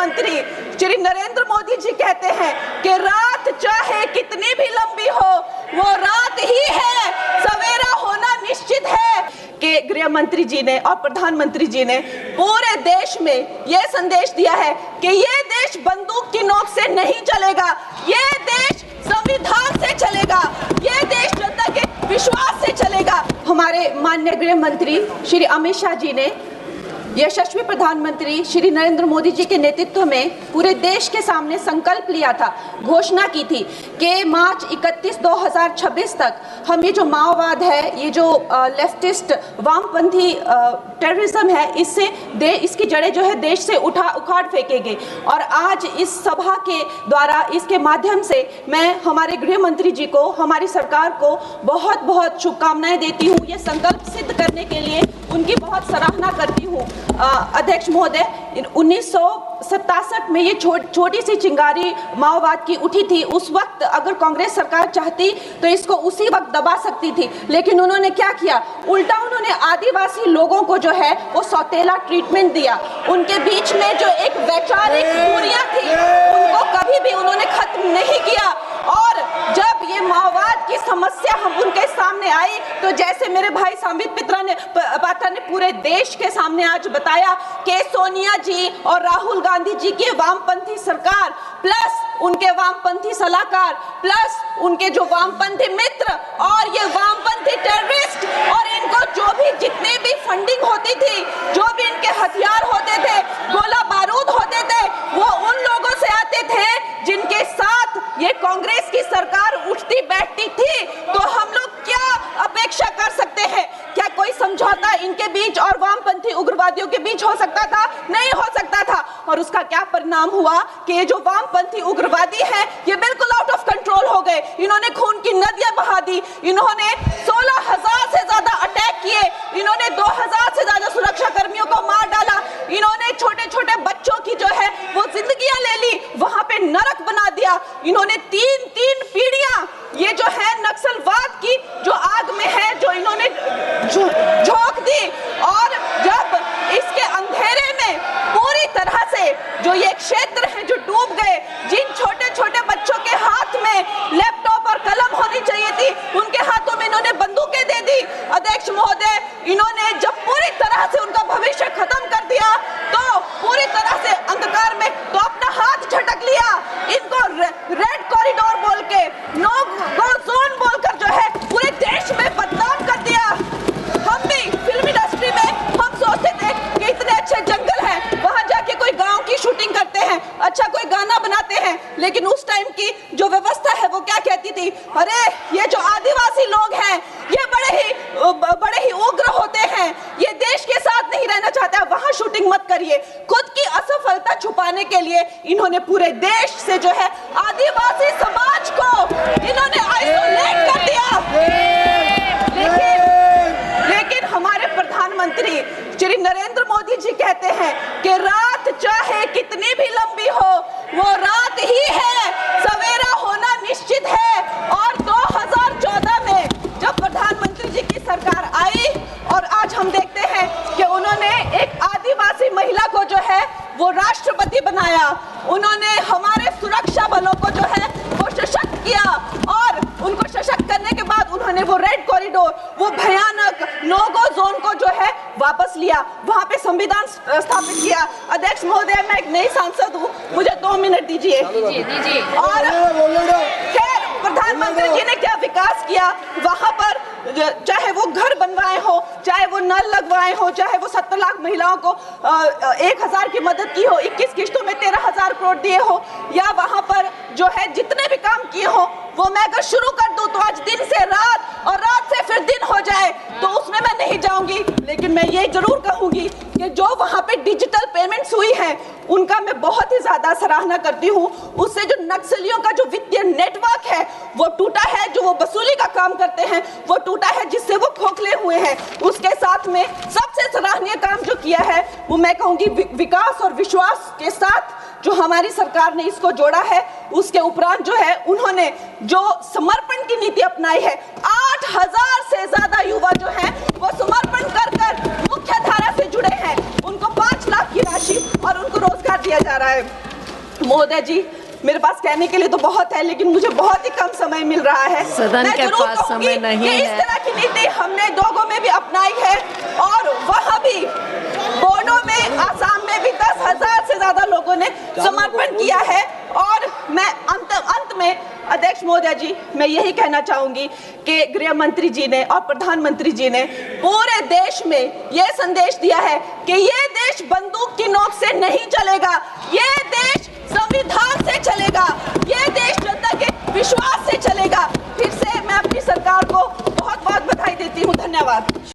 प्रधानमंत्री श्री नरेंद्र मोदी जी कहते हैं कि रात चाहे कितनी भी लंबी हो वो रात ही है, सवेरा होना निश्चित है। कि गृह मंत्री जी ने और प्रधानमंत्री जी ने पूरे देश में यह संदेश दिया है कि ये देश बंदूक की नोक से नहीं चलेगा, ये देश संविधान से चलेगा, ये देश जनता के विश्वास से चलेगा। हमारे माननीय गृह मंत्री श्री अमित शाह जी ने यशस्वी प्रधानमंत्री श्री नरेंद्र मोदी जी के नेतृत्व में पूरे देश के सामने संकल्प लिया था, घोषणा की थी कि मार्च 31 2026 तक हम ये जो माओवाद है, ये जो लेफ्टिस्ट वामपंथी टेररिज्म है, इसकी जड़ें जो है देश से उखाड़ फेंकेंगे। और आज इस सभा के द्वारा, इसके माध्यम से मैं हमारे गृह मंत्री जी को, हमारी सरकार को बहुत बहुत शुभकामनाएं देती हूँ। ये संकल्प सिद्ध करने के लिए उनकी बहुत सराहना करती हूँ। अध्यक्ष महोदय, 1967 में ये छोटी सी चिंगारी माओवाद की उठी थी। उस वक्त अगर कांग्रेस सरकार चाहती तो इसको उसी वक्त दबा सकती थी, लेकिन उन्होंने क्या किया, उल्टा उन्होंने आदिवासी लोगों को जो है वो सौतेला ट्रीटमेंट दिया। उनके बीच में जो एक वैचारिक दूरियां थी उनको कभी भी उन्होंने खत्म नहीं किया। और जब ये माओवाद की समस्या हम उनके सामने आई तो जैसे मेरे भाई संबित पात्रा ने पूरे देश के सामने आज बताया कि सोनिया जी और राहुल गांधी जी की वामपंथी सरकार प्लस उनके वामपंथी सलाहकार प्लस उनके जो वामपंथी मित्र और ये वामपंथी टेररिस्ट और इनको जो भी जितने भी फंडिंग होती थी, जो भी इनके हथियार होते थे, गोला बारूद होते थे, वो उन लोगों से आते थे जिनके साथ ये कांग्रेस की सरकार उठती बैठती थी। तो हम लोग क्या अपेक्षा कर सकते हैं? क्या कोई समझौता इनके बीच और वामपंथी उग्रवादियों के बीच हो सकता था? नहीं हो सकता था। और उसका क्या परिणाम हुआ कि ये जो वामपंथी उग्रवादी हैं ये बिल्कुल आउट ऑफ कंट्रोल हो गए। इन्होंने खून की नदियां बहा दी, इन्होंने 16,000 से ज्यादा अटैक किए, इन्होंने 2,000 से ज्यादा सुरक्षा कर्मियों को मार डाला, इन्होंने छोटे छोटे बच्चों की जो है वो जिंदगियां ले ली, वहां पे नरक बना दिया। इन्होंने तीन पीढ़ियां ये जो है नक्सलवाद की जो आग में है जो इन्होंने झोंक दी। और जब इसके अंधेरे में पूरी तरह से जो ये क्षेत्र है जो डूब गए, जिन छोटे छोटे बच्चों के हाथ में लैपटॉप और कलम होनी चाहिए थी उनके हाथों में इन्होंने बंदूकें दे दी। अध्यक्ष महोदय, इन्होंने जब पूरी तरह से उनका भविष्य खत्म कर दिया तो पूरी तरह से अंधकार में तो अपना हाथ झटक लिया। इनको रेड कॉरिडोर बोल के, नो गो जोन बोलकर जो है पूरे देश में बदनाम कर दिया। हम भी फिल्म इंडस्ट्री में हम सोचते थे कि इतने अच्छे जंगल हैं, वहां जाके कोई गांव की शूटिंग करते हैं, अच्छा कोई गाना बनाते हैं, लेकिन उस टाइम की जो व्यवस्था है वो क्या कहती थी, अरे ये जो आदिवासी लोग हैं ये बड़े ही उग्र होते हैं, ये देश के साथ नहीं रहना चाहता, वहां शूटिंग मत करिए। खुद की असफलता छुपाने के लिए इन्होंने पूरे देश से जो है आदिवासी समाज को इन्होंने आइसोलेट कर दिया। लेकिन हमारे प्रधानमंत्री श्री नरेंद्र मोदी जी कहते हैं कि रात चाहे कितनी भी लंबी हो वो रात ही है, सवेरा होना निश्चित है। और 2014 में जब प्रधानमंत्री जी की सरकार आई और आज हम देखते हैं कि उन्होंने एक आदिवासी महिला को जो है वो राष्ट्रपति बनाया, उन्होंने हमारे सुरक्षा बलों को जो है वो सशक्त किया और उनको सशक्त करने के बाद उन्होंने वो रेड कॉरिडोर, वो भयानक नो गो जोन को जो है वापस लिया, वहां पे संविधान स्थापित किया। अध्यक्ष महोदय, मैं एक नई सांसद हूँ, मुझे 2 मिनट दीजिए। और खैर प्रधानमंत्री जी ने क्या विकास किया वहां पर, चाहे वो घर बनवाए हो, चाहे वो नल लगवाए हो, चाहे वो 70 लाख महिलाओं को 1,000 की मदद की हो, 21 किस्तों में 13,000 करोड़ दिए हो, या वहां पर जो है जितने भी काम किए हो वो मैं अगर शुरू कर दूं तो आज दिन से रात और रात से फिर दिन हो जाए तो उसमें मैं नहीं जाऊंगी। लेकिन मैं ये जरूर कहूंगी कि जो वहां पे डिजिटल पेमेंट्स हुई हैं उनका मैं बहुत ही ज्यादा सराहना करती हूँ। उससे जो नक्सलियों का जो वित्तीय नेटवर्क है वो टूटा है, जो वो वसूली का काम करते हैं वो टूटा है, जिससे वो खोखले हुए हैं। उसके साथ में सबसे सराहनीय काम जो किया है वो मैं कहूंगी विकास और विश्वास के साथ जो हमारी सरकार ने इसको जोड़ा है। उसके उपरांत जो है उन्होंने जो समर्पण की नीति अपनाई है, 8,000 से ज्यादा युवा जो हैं वो समर्पण कर मुख्य धारा से जुड़े हैं, उनको 5 लाख की राशि और उनको रोजगार दिया जा रहा है। महोदय जी, मेरे पास कहने के लिए तो बहुत है, लेकिन मुझे बहुत ही कम समय मिल रहा है। सदन के पास समय नहीं है। इस तरह की नीति हमने दोगो में भी अपनाई है और वहाँ भी बोडो में, आसाम में भी 10,000 से ज्यादा लोगों ने समर्पण किया है। और मैं अंत में अध्यक्ष महोदय जी, मैं यही कहना चाहूंगी कि गृह मंत्री जी ने और प्रधानमंत्री जी ने पूरे देश में यह संदेश दिया है कि ये देश बंदूक की नोक से नहीं चलेगा, ये देश संविधान से चलेगा, ये देश जनता के विश्वास से चलेगा। फिर से मैं अपनी सरकार को बहुत बहुत बधाई देती हूँ। धन्यवाद।